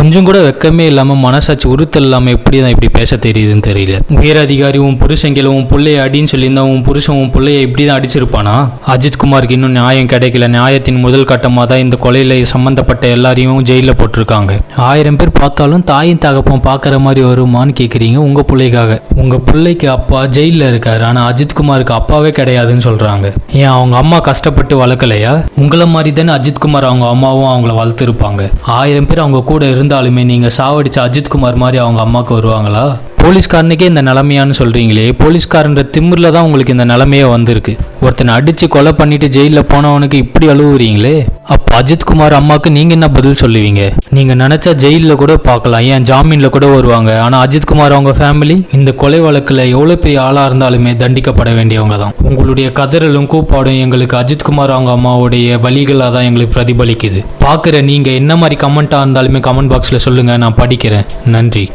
கொஞ்சம் கூட வெக்கமே இல்லாம மனசாட்சி உறுத்தல் இல்லாம எப்படிதான் இப்படி பேச தெரியுதுன்னு தெரியல. உயர் அதிகாரி உன் புருஷங்களை உன் பிள்ளைய அடின்னு சொல்லியிருந்தா உன் புருஷன் உன் பிள்ளைய இப்படிதான் அடிச்சிருப்பானா? அஜித்குமாருக்கு இன்னும் நியாயம் கிடைக்கல. நியாயத்தின் முதல் கட்டமாக தான் இந்த கொலையில சம்பந்தப்பட்ட எல்லாரையும் ஜெயில போட்டிருக்காங்க. 1000 பேர் பார்த்தாலும் தாயின் தகப்பம் பார்க்குற மாதிரி வருமானு கேட்குறீங்க உங்க பிள்ளைக்காக. உங்க பிள்ளைக்கு அப்பா ஜெயிலில் இருக்காரு, ஆனா அஜித்குமாருக்கு அப்பாவே கிடையாதுன்னு சொல்றாங்க. ஏன் அவங்க அம்மா கஷ்டப்பட்டு வளர்க்கலையா? உங்களை மாதிரி தானே அஜித்குமார் அவங்க அம்மாவும் அவங்கள வளர்த்துருப்பாங்க. 1000 பேர் அவங்க கூட இருந்தாலுமே நீங்க சாவடிச்ச அஜித்குமார் மாதிரி அவங்க அம்மாவுக்கு வருவாங்களா? போலீஸ்காரனுக்கே இந்த நிலைமையான்னு சொல்றீங்களே, போலீஸ்காரன்ற திமிர்ல தான் உங்களுக்கு இந்த நிலைமையே வந்திருக்கு. ஒருத்தனை அடிச்சு கொலை பண்ணிட்டு ஜெயிலில் போனவனுக்கு இப்படி அழுவுறீங்களே, அப்போ அஜித்குமார் அம்மாவுக்கு நீங்க என்ன பதில் சொல்லுவீங்க? நீங்க நினைச்சா ஜெயிலில் கூட பார்க்கலாம், ஏன் ஜாமீன்ல கூட வருவாங்க. ஆனா அஜித்குமார் அவங்க ஃபேமிலி இந்த கொலை வழக்குல எவ்வளவு பெரிய ஆளா இருந்தாலுமே தண்டிக்கப்பட வேண்டியவங்க தான். உங்களுடைய கதறலும் கூப்பாடும் எங்களுக்கு அஜித்குமார் அவங்க அம்மாவுடைய வழிகளாக தான் எங்களுக்கு பிரதிபலிக்குது. பார்க்குற நீங்க என்ன மாதிரி கமெண்டா இருந்தாலுமே கமெண்ட் பாக்ஸ்ல சொல்லுங்க, நான் படிக்கிறேன். நன்றி.